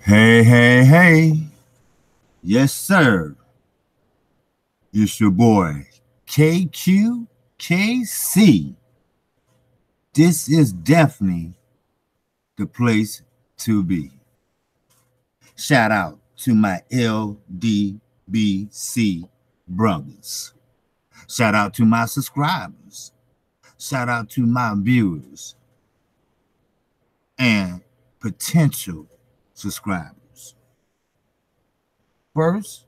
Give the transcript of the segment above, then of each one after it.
Hey, hey, hey. Yes, sir. It's your boy, KQKC. This is definitely the place to be. Shout out to my LDBC brothers. Shout out to my subscribers. Shout out to my viewers and potential subscribers. First,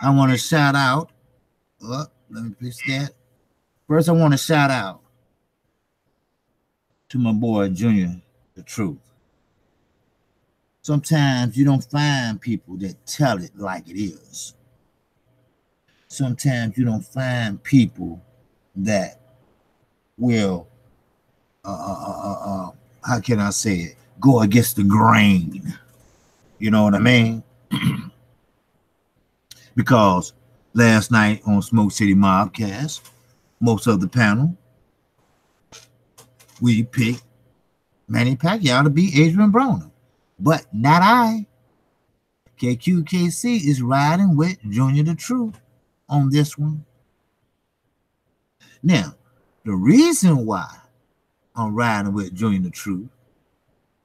I want to shout out. Let me fix that. First, I want to shout out to my boy Junior, the truth. Sometimes you don't find people that tell it like it is. Sometimes you don't find people that will, how can I say it, go against the grain. You know what I mean? Because last night on Smoke City Mobcast, most of the panel, we picked Manny Pacquiao to beat Adrian Broner. But not I. KQKC is riding with Junior the Truth on this one. Now, the reason why I'm riding with Junior the Truth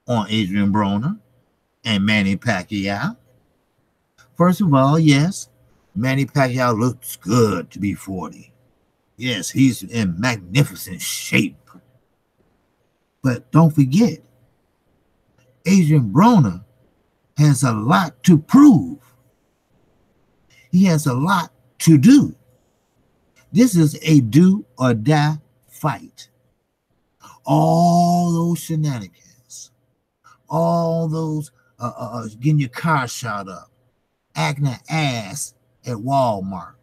on Adrian Broner and Manny Pacquiao, first of all, yes, Manny Pacquiao looks good to be 40. Yes, he's in magnificent shape. But don't forget, Adrian Broner has a lot to prove. He has a lot to do. This is a do or die fight. All those shenanigans, all those getting your car shot up, acting an ass at Walmart,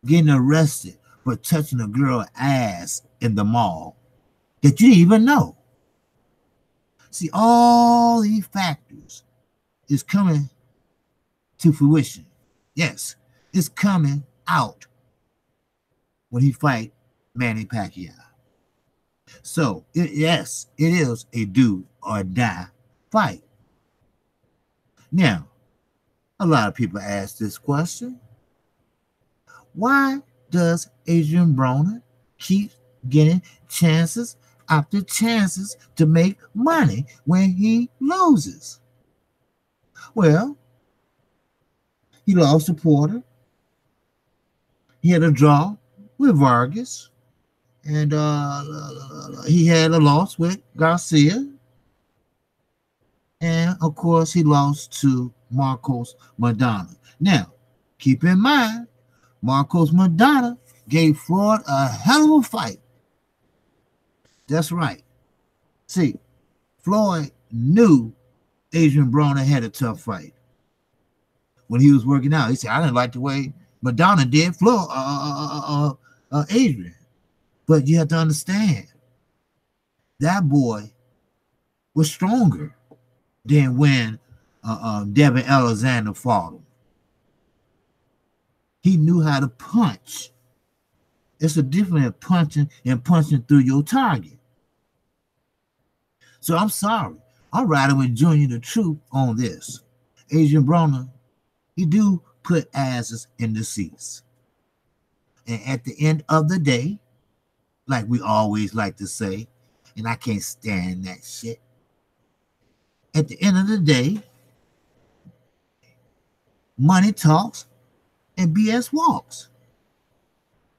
getting arrested for touching a girl's ass in the mall that you didn't even know. See, all these factors is coming to fruition. Yes, it's coming out when he fight Manny Pacquiao. So, yes, it is a do or die fight. Now, a lot of people ask this question. Why does Adrian Broner keep getting chances after chances to make money when he loses? Well, he lost to Porter. He had a draw with Vargas. And he had a loss with Garcia. And, of course, he lost to Marcos Maidana. Now, keep in mind, Marcos Maidana gave Floyd a hell of a fight. That's right. See, Floyd knew Adrian Broner had a tough fight. When he was working out, he said, I didn't like the way Maidana did Floyd, Adrian. But you have to understand, that boy was stronger than when Devin Alexander fought him. He knew how to punch. It's a difference in punching and punching through your target. So I'm sorry. I'm riding with Junior the Truth on this. Adrian Broner, he do put asses in the seats. And at the end of the day, like we always like to say, and I can't stand that shit. At the end of the day, money talks and BS walks.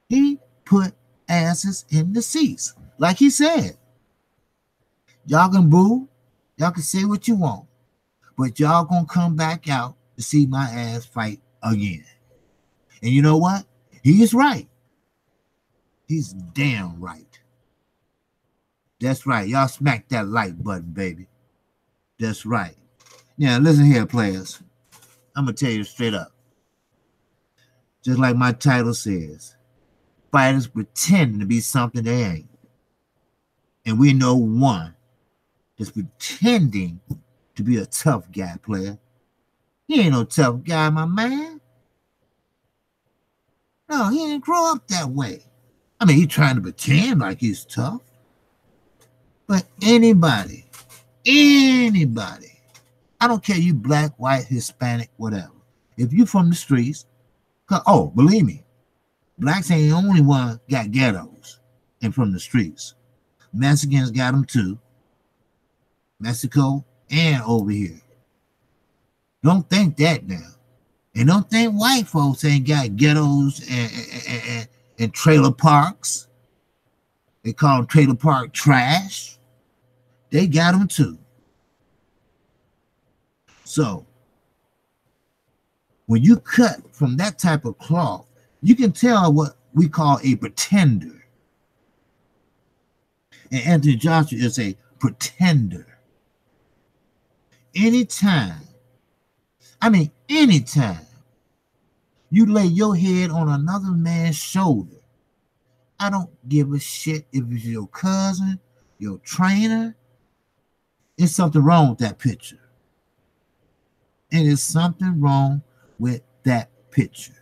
He put asses in the seats. Like he said, y'all can boo, y'all can say what you want, but y'all gonna come back out to see my ass fight again. And you know what? He is right. He's damn right. That's right. Y'all smack that like button, baby. That's right. Now, listen here, players. I'm going to tell you straight up. Just like my title says, fighters pretending to be something they ain't. And we know one that's pretending to be a tough guy, player. He ain't no tough guy, my man. No, he didn't grow up that way. He's trying to pretend like he's tough. But anybody Anybody. I don't care you black, white, Hispanic, whatever. If you from the streets, oh, believe me, blacks ain't the only one got ghettos and from the streets. Mexicans got them too. Mexico and over here. Don't think that now. And don't think white folks ain't got ghettos and trailer parks. They call them trailer park trash. They got them too. So, when you cut from that type of cloth, you can tell what we call a pretender. And Anthony Joshua is a pretender. Anytime you lay your head on another man's shoulder, I don't give a shit if it's your cousin, your trainer. There's something wrong with that picture. And there's something wrong with that picture.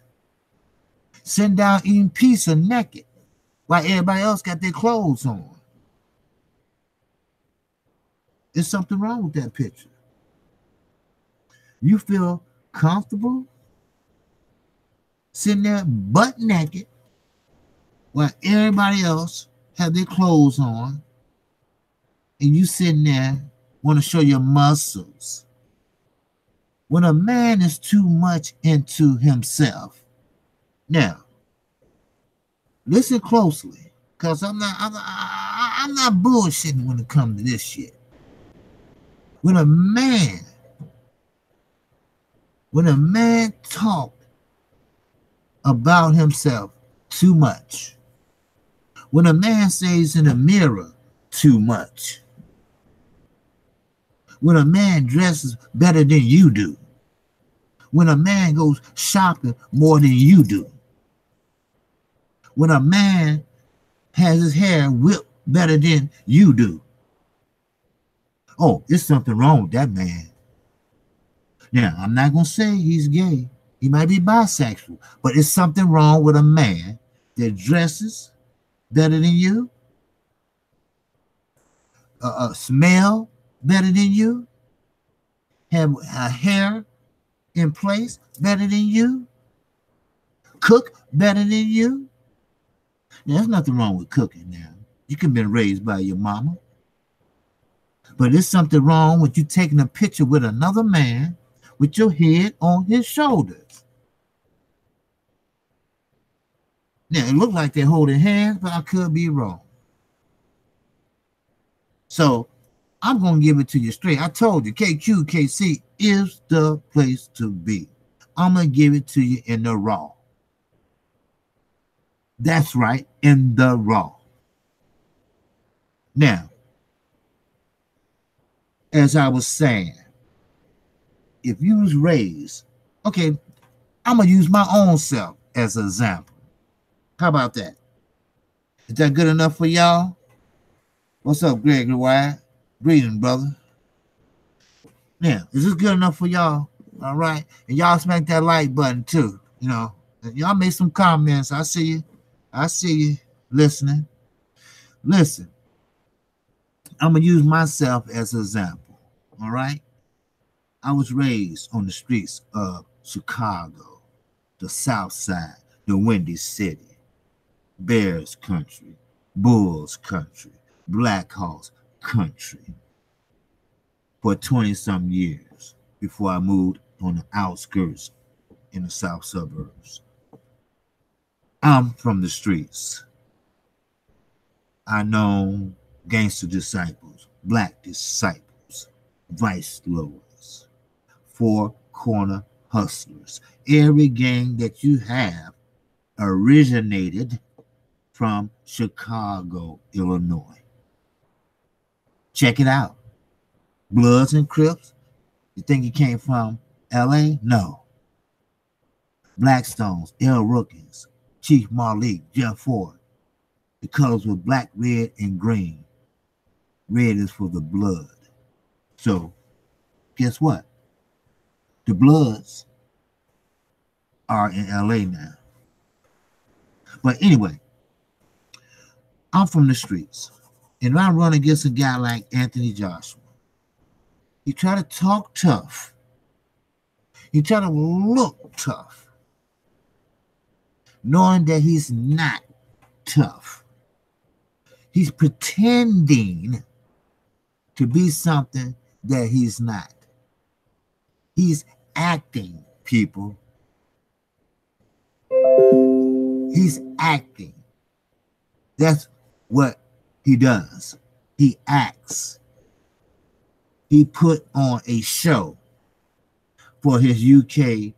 Sitting down eating pizza naked while everybody else got their clothes on. There's something wrong with that picture. You feel comfortable sitting there butt naked while everybody else have their clothes on, and you sitting there want to show your muscles. When a man is too much into himself, now listen closely, because I'm not bullshitting when it comes to this shit. When a man talk about himself too much, when a man says in the mirror too much, when a man dresses better than you do, when a man goes shopping more than you do, when a man has his hair whipped better than you do, oh, there's something wrong with that man. Now, I'm not going to say he's gay. He might be bisexual, but it's something wrong with a man that dresses better than you, smell better than you, have a hair in place better than you, cook better than you. Now, there's nothing wrong with cooking now. You can be raised by your mama. But there's something wrong with you taking a picture with another man with your head on his shoulders. Now, it looked like they're holding hands, but I could be wrong. So, I'm going to give it to you straight. I told you, KQKC is the place to be. I'm going to give it to you in the raw. That's right, in the raw. Now, as I was saying, if you was raised, okay, I'm going to use my own self as an example. How about that? Is that good enough for y'all? What's up, Gregory Wyatt? Greetings, brother. Now, is this good enough for y'all? All right. And y'all smack that like button too. You know, y'all make some comments. I see you. I see you listening. Listen, I'm going to use myself as an example. All right. I was raised on the streets of Chicago, the South Side, the Windy City, Bears country, Bulls country, Black Hawks country for 20-some years before I moved on the outskirts in the South suburbs. I'm from the streets. I know gangster disciples, black disciples, vice lords, four corner hustlers. Every gang that you have originated from Chicago, Illinois. Check it out. Bloods and Crips. You think he came from LA? No. Blackstones, L. Rookins, Chief Malik, Jeff Ford. The colors were black, red, and green. Red is for the blood. So, guess what? The Bloods are in LA now. But anyway, I'm from the streets. And I run against a guy like Anthony Joshua. He try to talk tough. He try to look tough, knowing that he's not tough. He's pretending to be something that he's not. He's acting, people. He's acting. That's what he does. He acts. He put on a show for his UK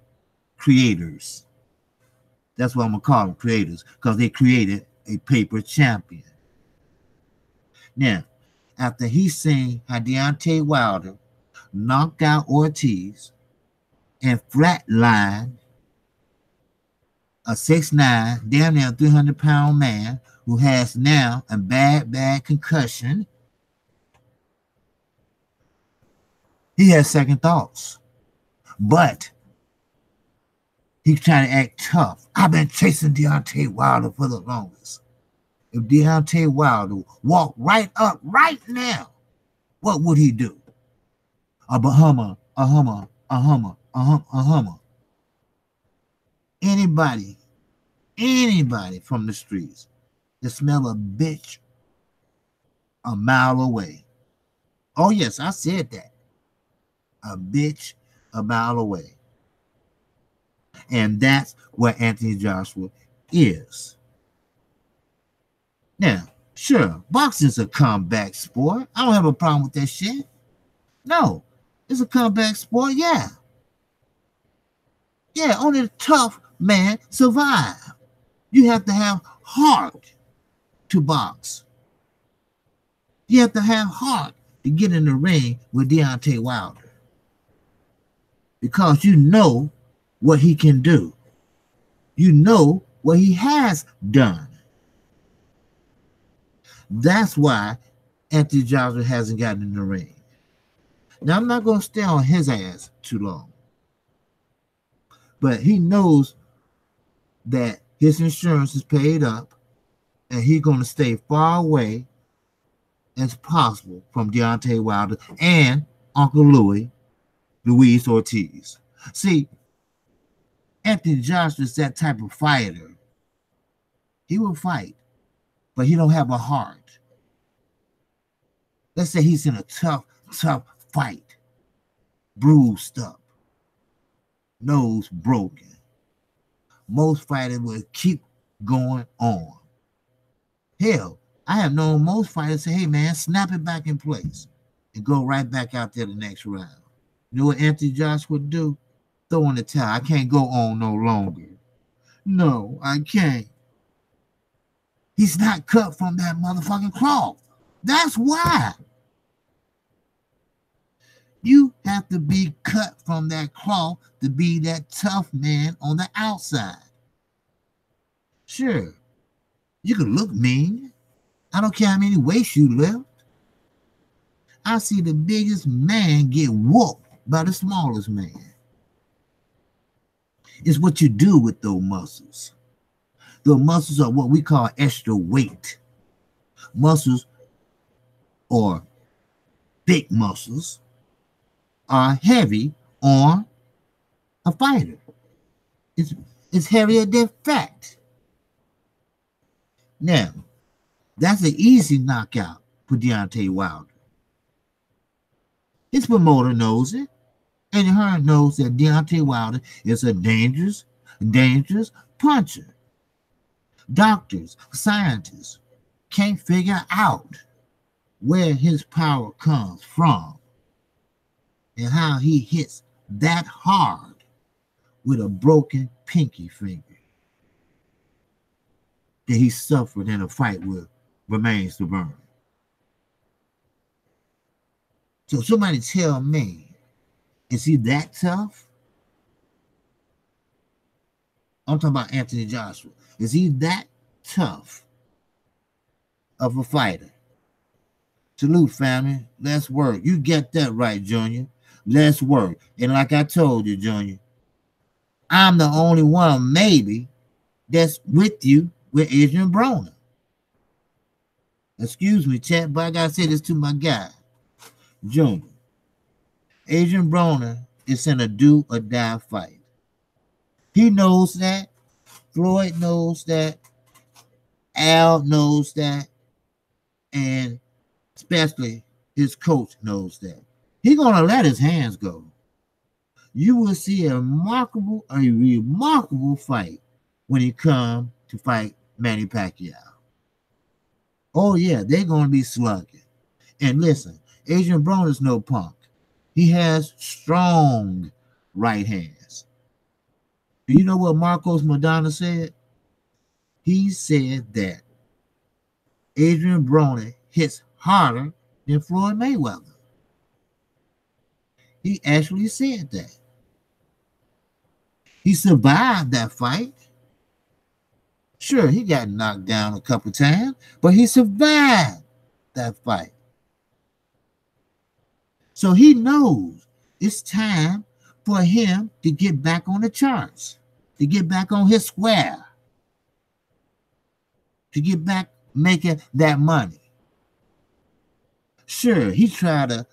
creators. That's what I'm going to call them, creators, because they created a paper champion. Now, after he seen how Deontay Wilder knocked out Ortiz and flatlined a 6'9", damn near 300-pound man who has now a bad concussion, he has second thoughts. But he's trying to act tough. I've been chasing Deontay Wilder for the longest. If Deontay Wilder walked right up right now, what would he do? A hummer. Anybody from the streets that smell a bitch a mile away. Oh yes, I said that. A bitch a mile away. And that's where Anthony Joshua is. Now, sure, boxing's a comeback sport. I don't have a problem with that shit. No, it's a comeback sport, yeah. Yeah, only the tough man survive. You have to have heart to box. You have to have heart to get in the ring with Deontay Wilder. Because you know what he can do. You know what he has done. That's why Anthony Joshua hasn't gotten in the ring. Now, I'm not going to stay on his ass too long. But he knows that his insurance is paid up and he's going to stay far away as possible from Deontay Wilder and Uncle Luis Ortiz. See, Anthony Joshua is that type of fighter. He will fight, but he don't have a heart. Let's say he's in a tough fight, bruised up, nose broken. Most fighters will keep going on. Hell, I have known most fighters say, hey man, snap it back in place and go right back out there the next round. You know what Anthony Joshua would do? Throw in the towel. I can't go on no longer. No, I can't. He's not cut from that motherfucking cloth. That's why. You have to be cut from that cloth to be that tough man on the outside. Sure, you can look mean. I don't care how many weights you lift. I see the biggest man get whooped by the smallest man. It's what you do with those muscles. Those muscles are what we call extra weight. Muscles, or big muscles, are heavy on a fighter. It's heavier than fat. Now, that's an easy knockout for Deontay Wilder. His promoter knows it. Eddie Hearn knows that Deontay Wilder is a dangerous puncher. Doctors, scientists can't figure out where his power comes from and how he hits that hard with a broken pinky finger that he suffered in a fight with remains to burn. So somebody tell me, is he that tough? I'm talking about Anthony Joshua. Is he that tough of a fighter? Salute, family. Let's work. You get that right, Junior. Let's work. And like I told you, Junior, I'm the only one maybe that's with you with Adrian Broner. Excuse me, chat, but I gotta say this to my guy, Junior. Adrian Broner is in a do or die fight. He knows that. Floyd knows that. Al knows that. And especially his coach knows that. He's going to let his hands go. You will see a remarkable fight when he comes to fight Manny Pacquiao. Oh, yeah, they're going to be slugging. And listen, Adrian Broner's no punk. He has strong right hands. Do you know what Marcos Maidana said? He said that Adrian Broner hits harder than Floyd Mayweather. He actually said that. He survived that fight. Sure, he got knocked down a couple times, but he survived that fight. So he knows it's time for him to get back on the charts, to get back on his square, to get back making that money. Sure, he tried to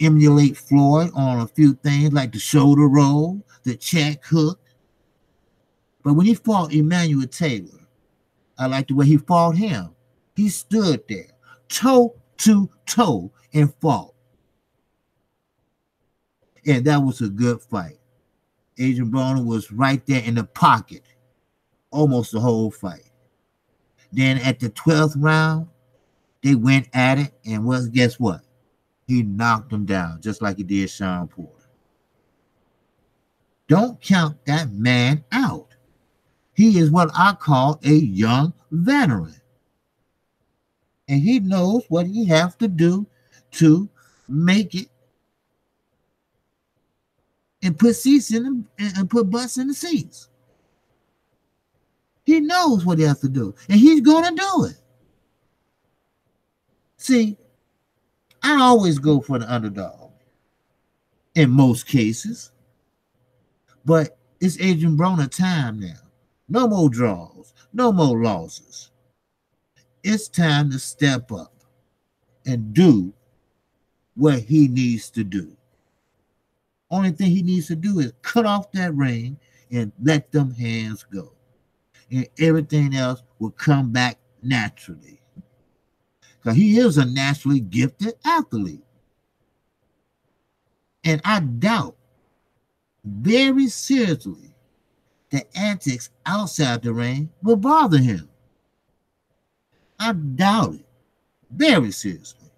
emulate Floyd on a few things like the shoulder roll, the check hook. But when he fought Emmanuel Taylor, I like the way he fought him. He stood there, toe to toe, and fought. And that was a good fight. Adrian Broner was right there in the pocket almost the whole fight. Then at the 12th round, they went at it, and guess what? He knocked him down just like he did Sean Porter. Don't count that man out. He is what I call a young veteran. And he knows what he has to do to make it and put seats in them and put butts in the seats. He knows what he has to do, and he's going to do it. See, I always go for the underdog in most cases, but it's Adrian Broner time now. No more draws, no more losses. It's time to step up and do what he needs to do. Only thing he needs to do is cut off that ring and let them hands go. And everything else will come back naturally. Because he is a naturally gifted athlete. And I doubt very seriously the antics outside the ring will bother him. I doubt it very seriously.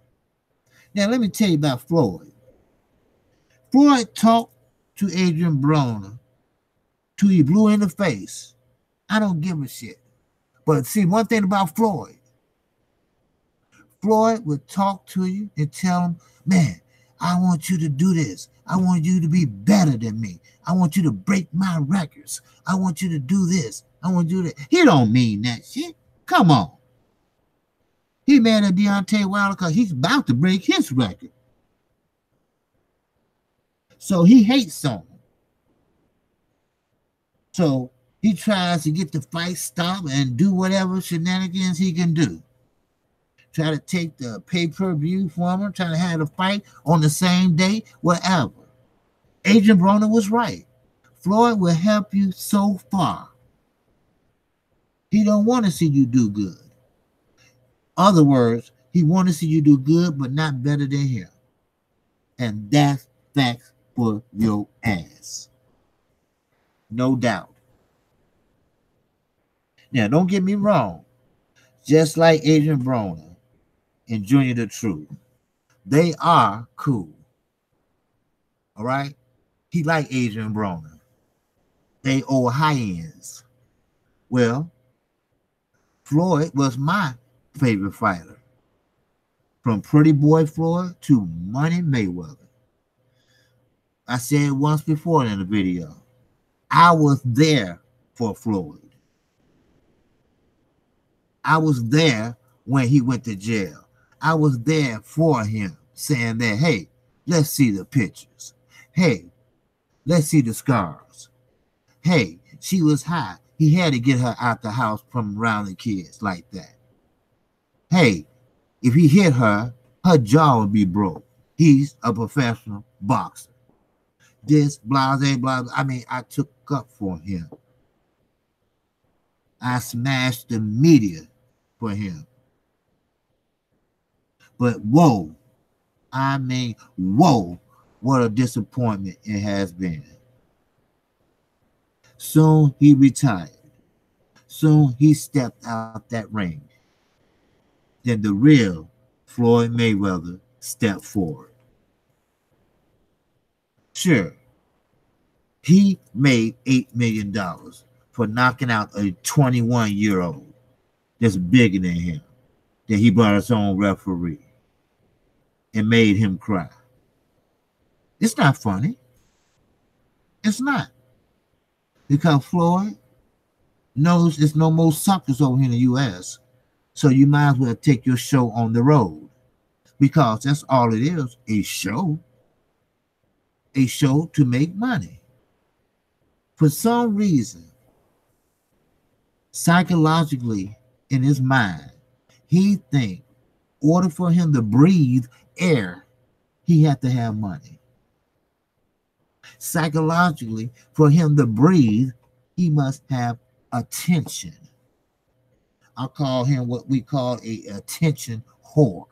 Now, let me tell you about Floyd. Floyd talked to Adrian Broner till he blew in the face. I don't give a shit. But see, one thing about Floyd would talk to you and tell him, man, I want you to do this. I want you to be better than me. I want you to break my records. I want you to do this. I want you to. He don't mean that shit. Come on. He mad at Deontay Wilder because he's about to break his record. So he hates on him. So he tries to get the fight stopped and do whatever shenanigans he can do. Try to take the pay-per-view from him, try to have the fight on the same day, whatever. Adrian Broner was right. Floyd will help you so far. He don't want to see you do good. Other words, he want to see you do good, but not better than him. And that's facts for your ass. No doubt. Now, don't get me wrong. Just like Adrian Broner and Junior the Truth, they are cool. All right? He like Adrian Broner. They old high-ends. Well, Floyd was my favorite fighter. From Pretty Boy Floyd to Money Mayweather. I said it once before in the video. I was there for Floyd. I was there when he went to jail. I was there for him, saying that, hey, let's see the pictures. Hey, let's see the scars. Hey, she was high. He had to get her out the house from around the kids like that. Hey, if he hit her, her jaw would be broke. He's a professional boxer. This, blase, blah, blah. I mean, I took up for him. I smashed the media for him. But whoa, I mean, whoa, what a disappointment it has been. Soon he retired. Soon he stepped out that ring. Then the real Floyd Mayweather stepped forward. Sure, he made $8 million for knocking out a 21-year-old that's bigger than him, that he brought his own referee and made him cry. It's not funny. It's not. Because Floyd knows there's no more suckers over here in the U.S., so you might as well take your show on the road. Because that's all it is, a show. A show to make money. For some reason, psychologically in his mind, he thinks in order for him to breathe air, he had to have money. Psychologically, for him to breathe, he must have attention. I call him what we call a attention whore.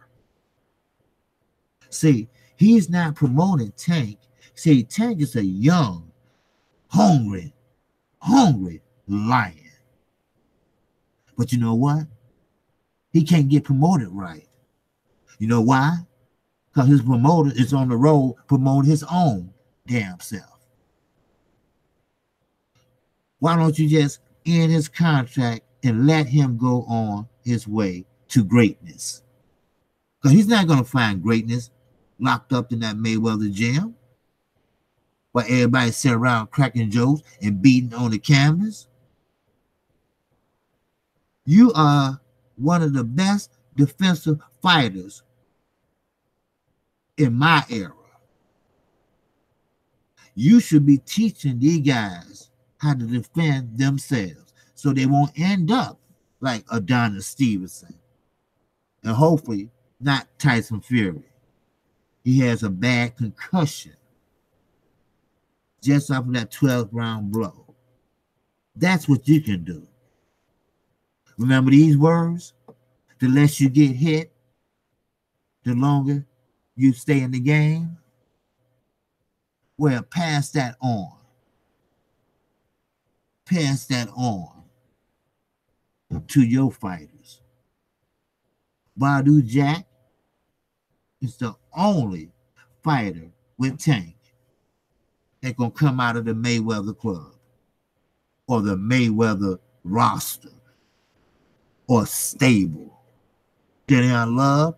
See, he's not promoting Tank. See, Tank is a young, hungry lion. But you know what? He can't get promoted right. You know why? Because his promoter is on the road promoting his own damn self. Why don't you just end his contract and let him go on his way to greatness? Because he's not going to find greatness locked up in that Mayweather gym where everybody sit around cracking jokes and beating on the canvas. You are one of the best defensive fighters in my era. You should be teaching these guys how to defend themselves so they won't end up like Adonis Stevenson and hopefully not Tyson Fury. He has a bad concussion just off of that 12th round blow. That's what you can do. Remember these words? The less you get hit, the longer you stay in the game. Well, pass that on. Pass that on to your fighters. Badu Jack is the only fighter with Tank that gonna come out of the Mayweather club or the Mayweather roster or stable. Daniel Love,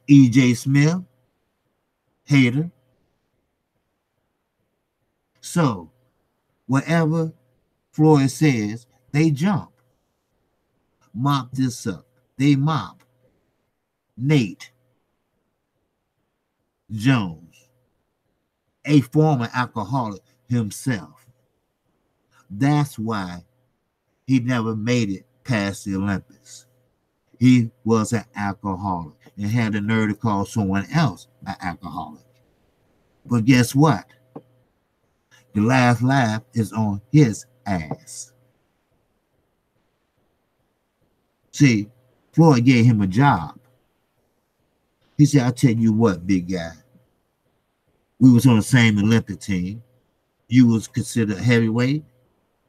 E.J. Smith, hater. So, whatever Floyd says, they jump. Mop this up. They mop Nate Jones, a former alcoholic himself. That's why he never made it past the Olympics. He was an alcoholic and had the nerve to call someone else an alcoholic. But guess what? The last laugh is on his ass. See, Floyd gave him a job. He said, I'll tell you what, big guy. We was on the same Olympic team. You was considered heavyweight,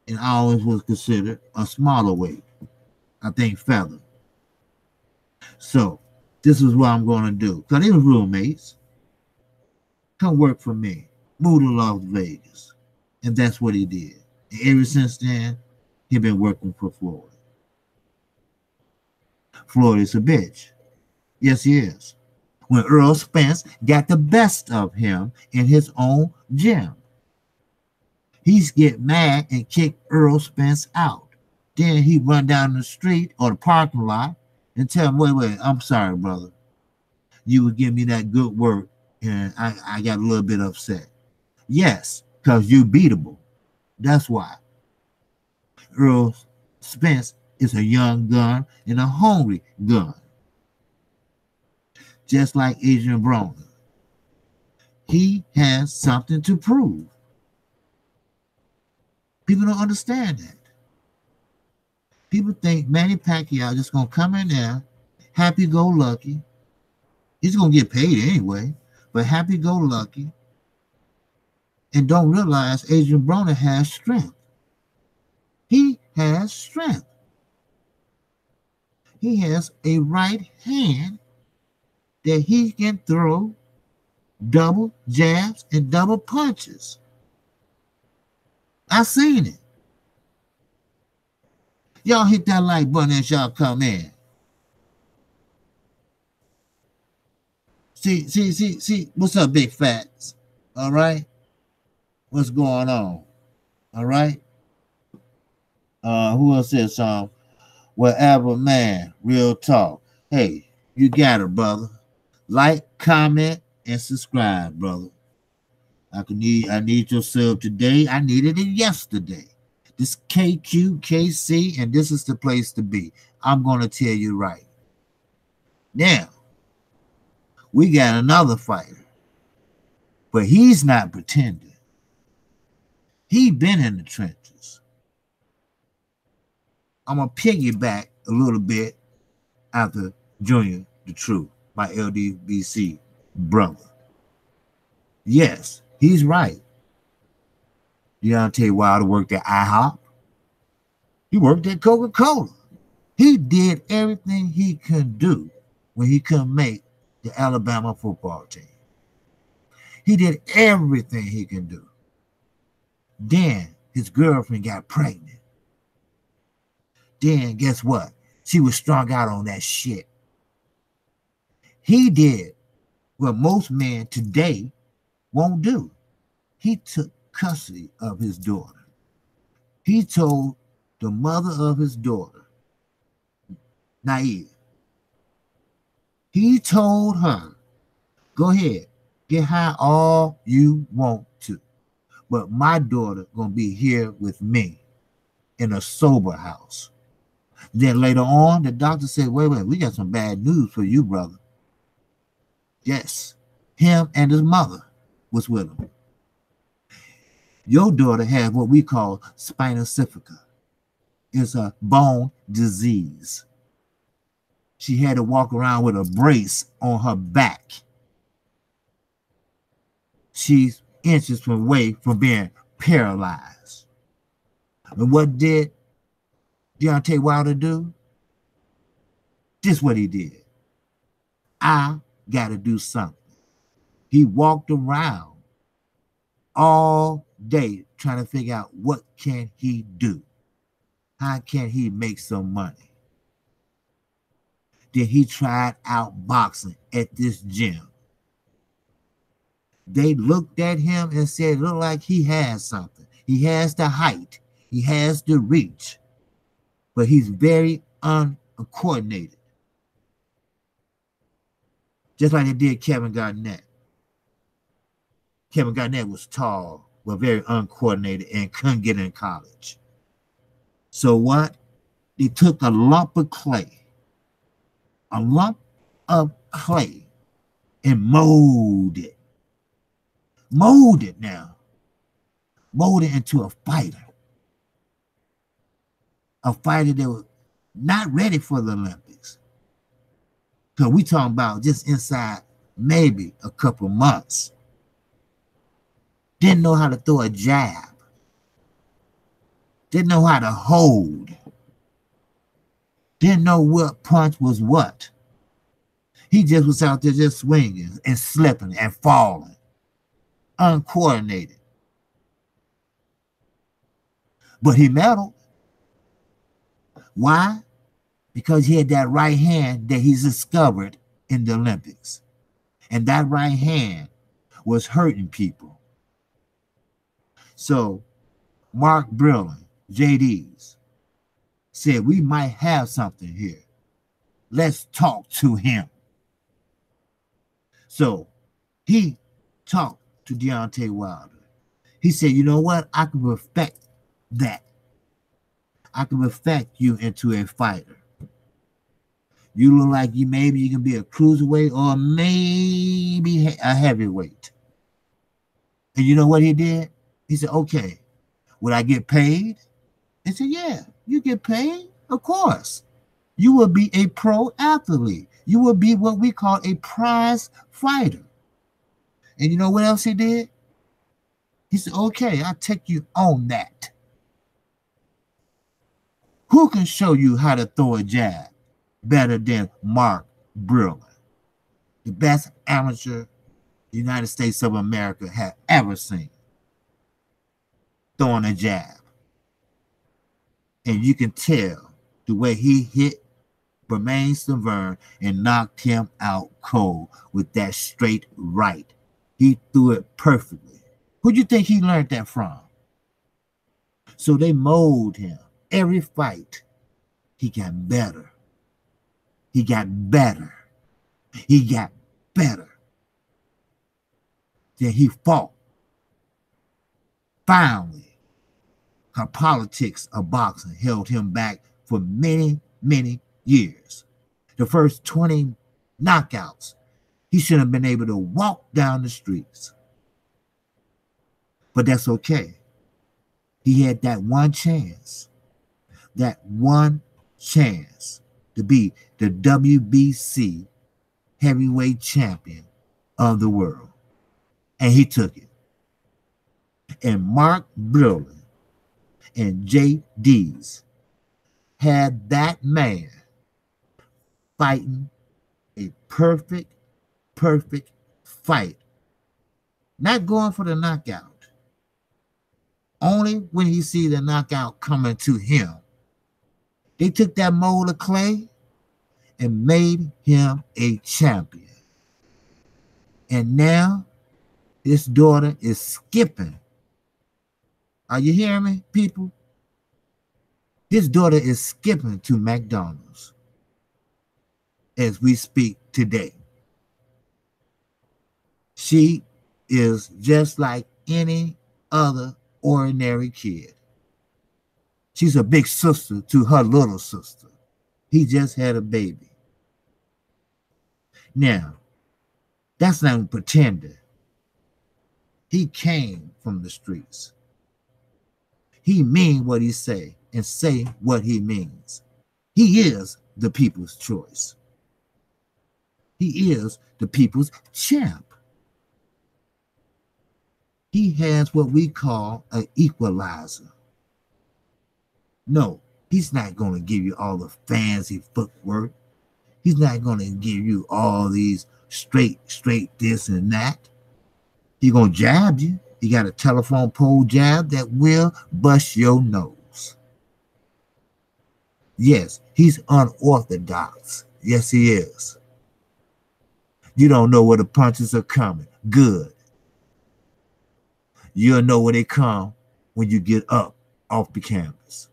and I always was considered a smaller weight. I think feather. So, this is what I'm going to do. Because they were roommates. Come work for me. Move to Las Vegas. And that's what he did. And ever since then, he been working for Floyd. Floyd is a bitch. Yes, he is. When Earl Spence got the best of him in his own gym, he's get mad and kick Earl Spence out. Then he run down the street or the parking lot and tell him, wait, I'm sorry, brother. You would give me that good work, and I got a little bit upset. Yes, because you beatable. That's why. Earl Spence is a young gun and a hungry gun. just like Adrian Broner. He has something to prove. People don't understand that. People think Manny Pacquiao just gonna come in there, happy-go-lucky. He's gonna get paid anyway, but happy-go-lucky, and don't realize Adrian Broner has strength. He has strength. He has a right hand that he can throw double jabs and double punches. I seen it. Y'all hit that like button as y'all come in. See. What's up, big fats? All right. What's going on? All right. Who else said something? Whatever, man. Real talk. Hey, you got it, brother. Like, comment, and subscribe, brother. I need your sub today. I needed it yesterday. This KQKC, and this is the place to be. I'm going to tell you right. Now, we got another fighter, but he's not pretending. He been in the trenches. I'm going to piggyback a little bit after Junior the Truth, my LDBC brother. Yes, he's right. Deontay Wilder worked at IHOP. He worked at Coca-Cola. He did everything he could do when he couldn't make the Alabama football team. He did everything he can do. Then his girlfriend got pregnant. Then guess what? She was strung out on that shit. He did what most men today won't do. He took custody of his daughter. He told the mother of his daughter, Naia, he told her, go ahead, get high all you want to, but my daughter gonna be here with me in a sober house. Then later on, the doctor said, wait, we got some bad news for you, brother. Yes, him and his mother was with him. Your daughter had what we call spina bifida. It's a bone disease. She had to walk around with a brace on her back. She's inches away from being paralyzed. And what did Deontay Wilder do? This is what he did. I got to do something. He walked around all day trying to figure out what can he do. How can he make some money? Then he tried out boxing at this gym. They looked at him and said, look like he has something. He has the height. He has the reach. But he's very uncoordinated. Just like they did Kevin Garnett. Kevin Garnett was tall, but very uncoordinated and couldn't get in college. So what? They took a lump of clay, and molded it. Molded now. Molded into a fighter. A fighter that was not ready for the Olympics. Because we talking about just inside maybe a couple months. Didn't know how to throw a jab. Didn't know how to hold. Didn't know what punch was what. He just was out there just swinging and slipping and falling. Uncoordinated. But he medaled. Why? Because he had that right hand that he's discovered in the Olympics. And that right hand was hurting people. So Mark Brillin, JD's, said, we might have something here. Let's talk to him. So he talked to Deontay Wilder. He said, you know what? I can perfect that. I can perfect you into a fighter. You look like maybe you can be a cruiserweight or maybe a heavyweight. And you know what he did? He said, okay, would I get paid? He said, yeah, you get paid. Of course. You will be a pro athlete. You will be what we call a prize fighter. And you know what else he did? He said, okay, I'll take you on that. Who can show you how to throw a jab better than Mark Brewer, the best amateur the United States of America had ever seen, throwing a jab? And you can tell the way he hit Bermain Severn and knocked him out cold with that straight right. He threw it perfectly. Who do you think he learned that from? So they mold him. Every fight, he got better. He got better. He got better. Then he fought. Finally, her politics of boxing held him back for many, many years. The first 20 knockouts, he should have been able to walk down the streets. But that's okay. He had that one chance to be the WBC heavyweight champion of the world. And he took it. And Mark Brewer and JD's had that man fighting a perfect fight. Not going for the knockout. Only when he see the knockout coming to him. They took that mold of clay and made him a champion. And now his daughter is skipping. Are you hearing me, people? His daughter is skipping to McDonald's as we speak today. She is just like any other ordinary kid. She's a big sister to her little sister. He just had a baby. Now, that's not a pretender. He came from the streets. He mean what he say and say what he means. He is the people's choice. He is the people's champ. He has what we call an equalizer. No, he's not going to give you all the fancy footwork. He's not going to give you all these straight this and that. He's going to jab you. He got a telephone pole jab that will bust your nose. Yes, he's unorthodox. Yes, he is. You don't know where the punches are coming. Good. You'll know where they come when you get up off the canvas.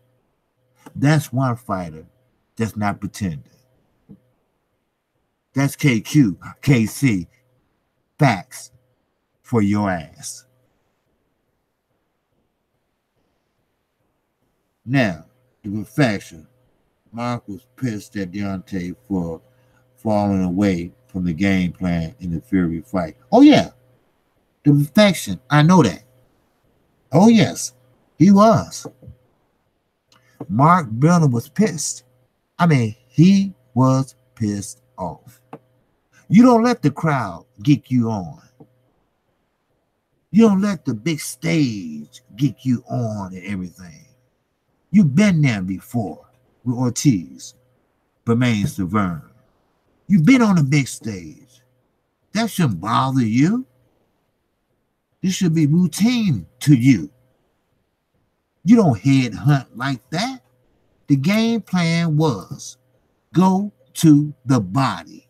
That's one fighter that's not pretending. That's KQKC facts for your ass. Now, the perfection. Mark was pissed at Deontay for falling away from the game plan in the Fury fight. Oh, yeah. The perfection. I know that. Oh, yes. He was. Mark Brewer was pissed. I mean, he was pissed off. You don't let the crowd get you on. You don't let the big stage get you on and everything. You've been there before with Ortiz, Bermain Severn. You've been on the big stage. That shouldn't bother you. This should be routine to you. You don't headhunt like that. The game plan was go to the body.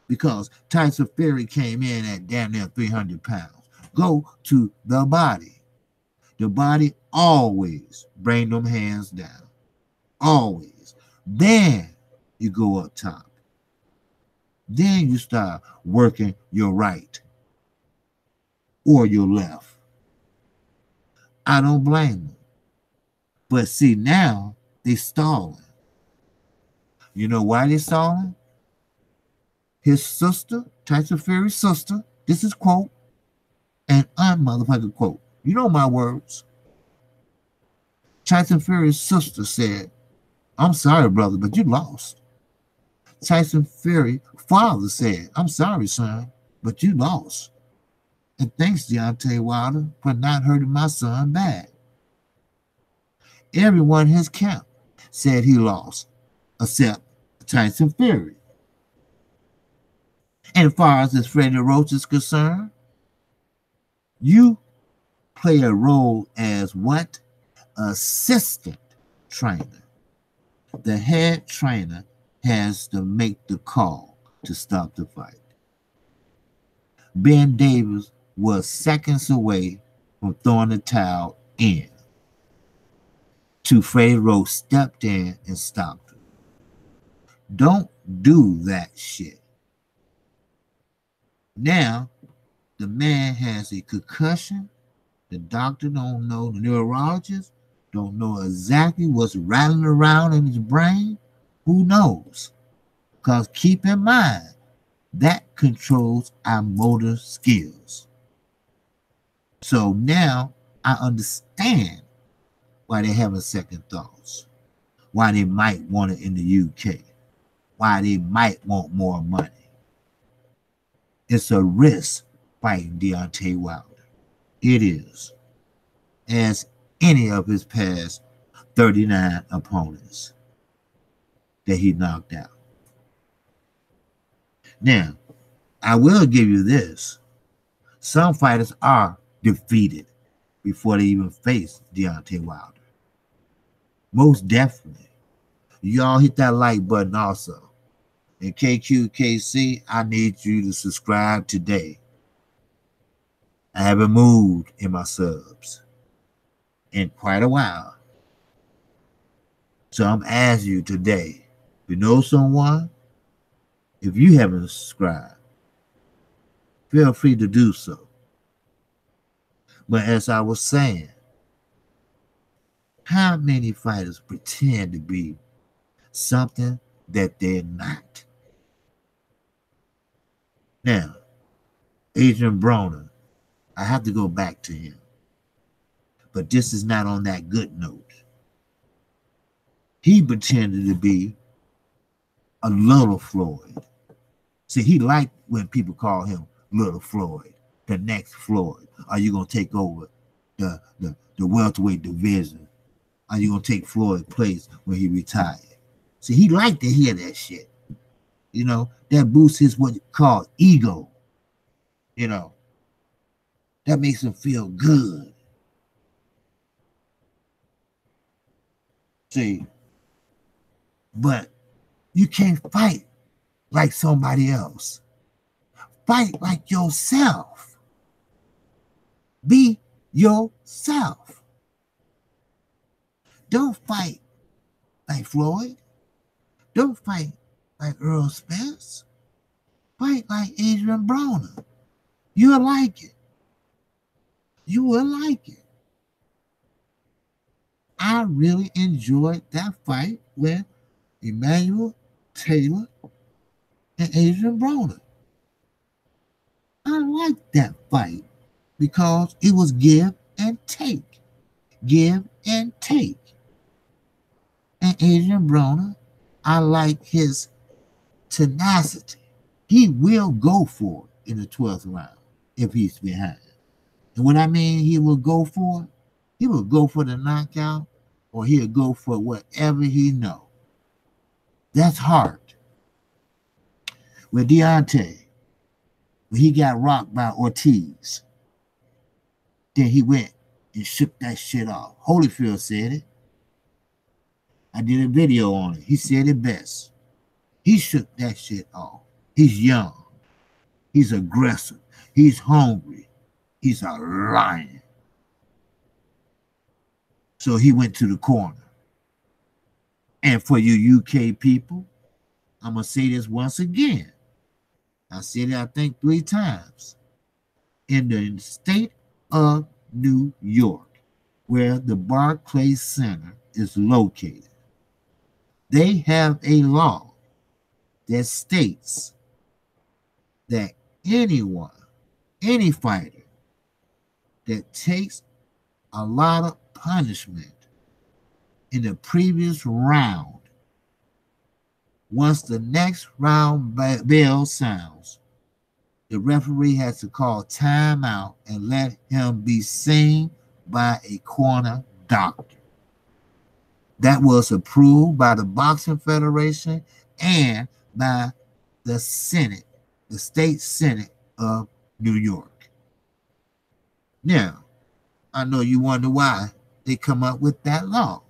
Because Tyson Fury came in at damn near 300 pounds. Go to the body. The body always bring them hands down. Always. Then you go up top. Then you start working your right or your left. I don't blame them. But see, now they stalling. You know why they saw him? His sister, Tyson Fury's sister, this is quote, and unmotherfucking quote. You know my words. Tyson Fury's sister said, I'm sorry, brother, but you lost. Tyson Fury's father said, I'm sorry, son, but you lost. And thanks, Deontay Wilder, for not hurting my son bad. Everyone in his camp said he lost, except Tyson Fury. And as far as Freddie Roach is concerned, you play a role as what? Assistant trainer. The head trainer has to make the call to stop the fight. Ben Davis was seconds away from throwing the towel in. Freddie Roach stepped in and stopped him. Don't do that shit. Now, the man has a concussion. The doctor don't know, the neurologist don't know exactly what's rattling around in his brain. Who knows? Because keep in mind, that controls our motor skills. So now I understand why they're having second thoughts, why they might want it in the UK, why they might want more money. It's a risk fighting Deontay Wilder. It is. As any of his past 39 opponents that he knocked out. Now, I will give you this. Some fighters are defeated before they even face Deontay Wilder. Most definitely. Y'all hit that like button also. And KQKC, I need you to subscribe today. I haven't moved in my subs in quite a while. So I'm asking you today, if you know someone, if you haven't subscribed, feel free to do so. But as I was saying, how many fighters pretend to be something that they're not? Now, Adrian Broner, I have to go back to him. But this is not on that good note. He pretended to be a little Floyd. See, he liked when people call him Little Floyd, the next Floyd. Are you going to take over the welterweight division? Are you going to take Floyd's place when he retired? See, he liked to hear that shit. You know, that boosts his what you call ego. You know, that makes him feel good. See, but you can't fight like somebody else. Fight like yourself. Be yourself. Don't fight like Floyd. Don't fight like Earl Spence. Fight like Adrian Broner. You'll like it. You will like it. I really enjoyed that fight with Emmanuel Taylor and Adrian Broner. I liked that fight because it was give and take. Give and take. And Adrian Broner, I like his tenacity. He will go for it in the 12th round if he's behind. And what I mean he will go for, he will go for the knockout or he'll go for whatever he knows. That's hard. With Deontay, when he got rocked by Ortiz, then he went and shook that shit off. Holyfield said it. I did a video on it. He said it best. He shook that shit off. He's young. He's aggressive. He's hungry. He's a lion. So he went to the corner. And for you UK people, I'm going to say this once again. I said it, I think, 3 times. In the state of New York, where the Barclays Center is located, They have a law that states that anyone, any fighter that takes a lot of punishment in the previous round, once the next round bell sounds, the referee has to call timeout and let him be seen by a corner doctor. That was approved by the Boxing Federation and by the Senate, the state Senate of New York. Now, I know you wonder why they come up with that law.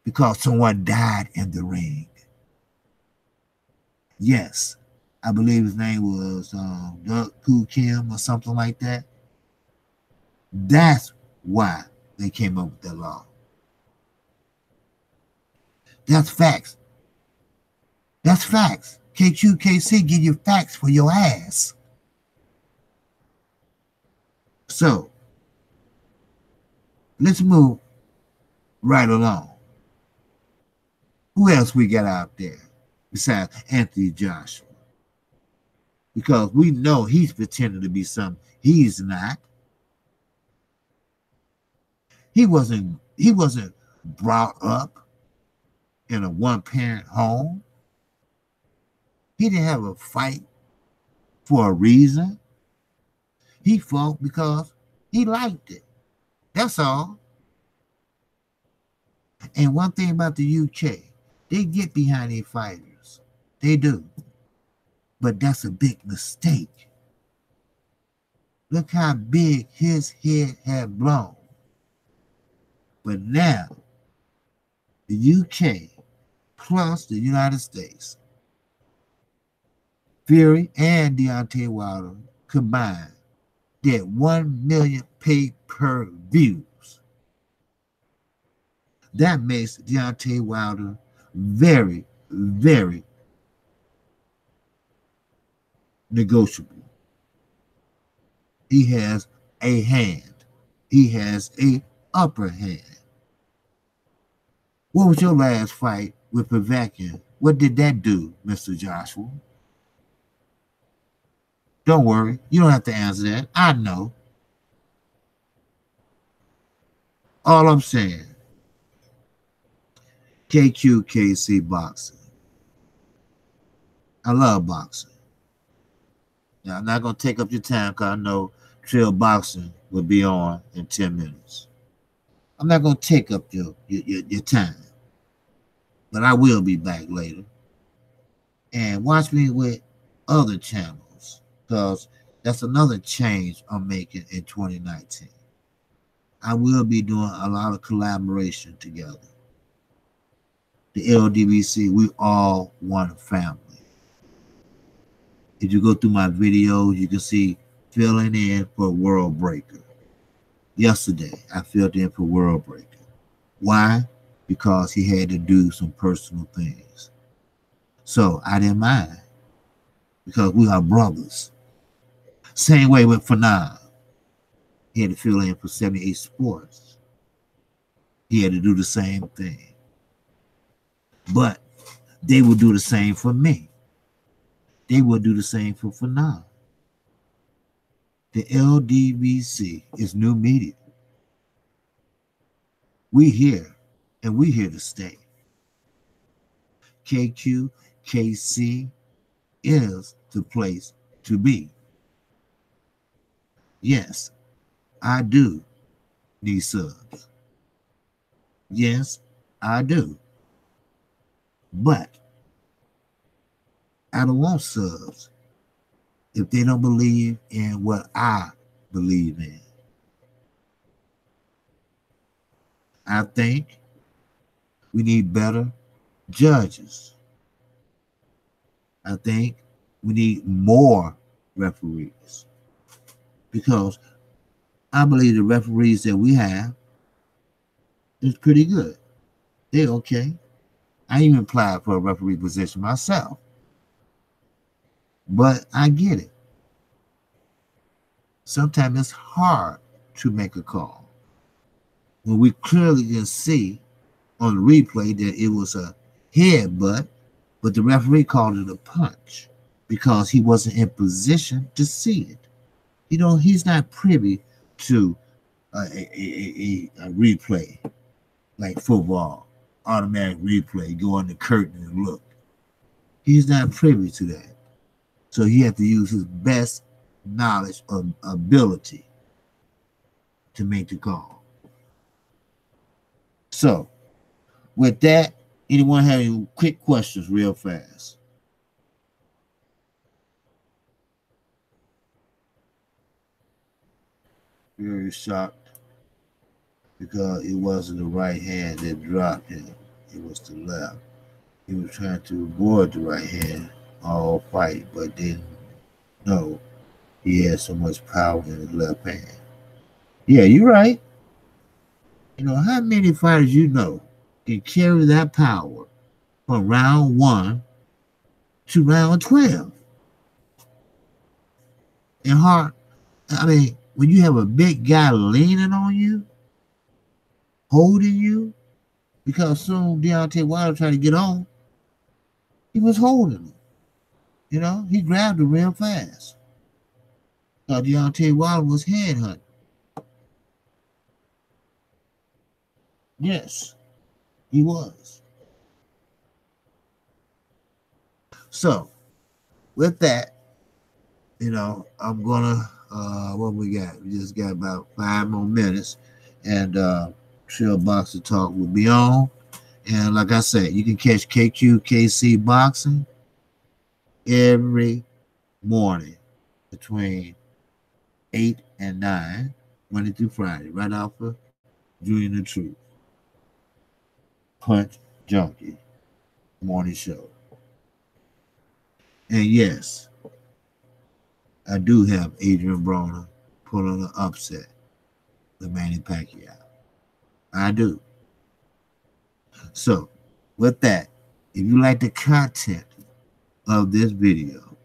Because someone died in the ring. Yes, I believe his name was Doug Koo Kim or something like that. That's why they came up with that law. That's facts. That's facts. KQKC give you facts for your ass. So, let's move right along. Who else we got out there besides Anthony Joshua? Because we know he's pretending to be something he's not. He wasn't brought up in a one-parent home. He didn't have a fight for a reason. He fought because he liked it. That's all. And one thing about the UK, they get behind their fighters. They do. But that's a big mistake. Look how big his head had blown. But now, the UK plus the United States, Fury and Deontay Wilder combined did 1 million pay-per-views. That makes Deontay Wilder very, very negotiable. He has a hand. He has a upper hand. What was your last fight with Povetkin? What did that do, Mr. Joshua? Don't worry. You don't have to answer that. I know. All I'm saying, KQKC boxing. I love boxing. Now, I'm not going to take up your time because I know Trail Boxing will be on in 10 minutes. I'm not going to take up your time. But I will be back later. And watch me with other channels because that's another change I'm making in 2019. I will be doing a lot of collaboration together. The LDBC, we all one family. If you go through my videos, you can see filling in for World Breaker. Yesterday, I filled in for World Breaker. Why? Because he had to do some personal things. So I didn't mind because we are brothers. Same way with Fanan. He had to fill in for 78 Sports. He had to do the same thing. But they will do the same for me. They will do the same for Fanan. The LDBC is new media. We here, and we here to stay. KQKC is the place to be. Yes, I do need subs. Yes, I do. But I don't want subs if they don't believe in what I believe in. I think we need better judges. I think we need more referees because I believe the referees that we have is pretty good. They're okay. I even applied for a referee position myself. But I get it. Sometimes it's hard to make a call when we clearly can see on the replay that it was a headbutt, but the referee called it a punch because he wasn't in position to see it. He's not privy to a replay like football, automatic replay, go on the curtain and look. He's not privy to that. So he had to use his best knowledge or ability to make the call. So, with that, anyone have any quick questions real fast? Very shocked because it wasn't the right hand that dropped him. It was the left. He was trying to avoid the right hand all fight, but didn't know he had so much power in his left hand. Yeah, you're right. How many fighters can carry that power from round 1 to round 12? And hard, when you have a big guy leaning on you, holding you, because soon Deontay Wilder tried to get on, he was holding him. He grabbed him real fast. Thought Deontay Wilder was headhunting. Yes, he was. So, with that, I'm gonna what we got? We just got about 5 more minutes, and Trill Boxing Talk will be on. And like I said, you can catch KQKC Boxing every morning between 8 and 9, Monday through Friday, right off of Julian the Truth. Punch Junkie morning show. And yes, I do have Adrian Broner pulling an upset with Manny Pacquiao. I do. So, with that, if you like the content of this video,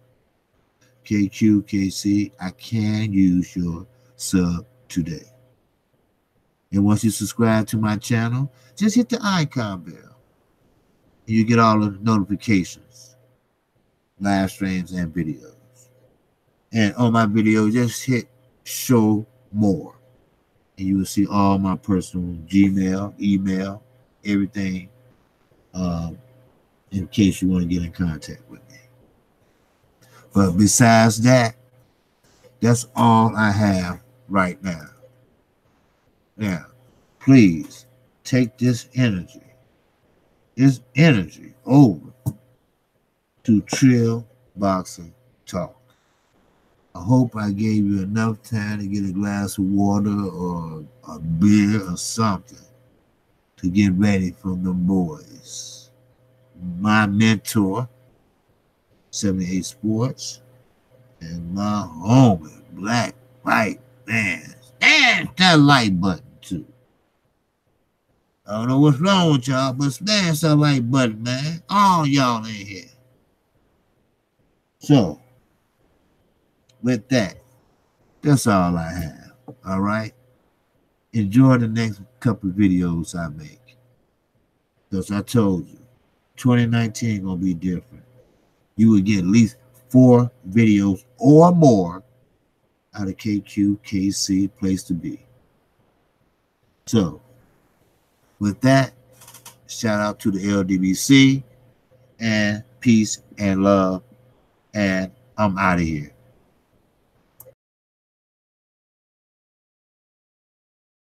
KQKC, I can use your sub today. And once you subscribe to my channel, just hit the icon bell. And you get all the notifications, live streams, and videos. And on my video, just hit show more. And you will see all my personal Gmail, email, everything, in case you want to get in contact with me. But besides that, that's all I have right now. Now, please take this energy over to Trill Boxing Talk. I hope I gave you enough time to get a glass of water or a beer or something to get ready from the boys. My mentor, 78 Sports, and my homie, Black White Man. Smash that like button too. I don't know what's wrong with y'all, but smash that like button, man. All y'all in here. So, with that, that's all I have. All right? Enjoy the next couple of videos I make. Because I told you, 2019 gonna be different. You will get at least 4 videos or more out of KQKC, place to be. So, with that, shout out to the LDBC, and peace and love, and I'm out of here.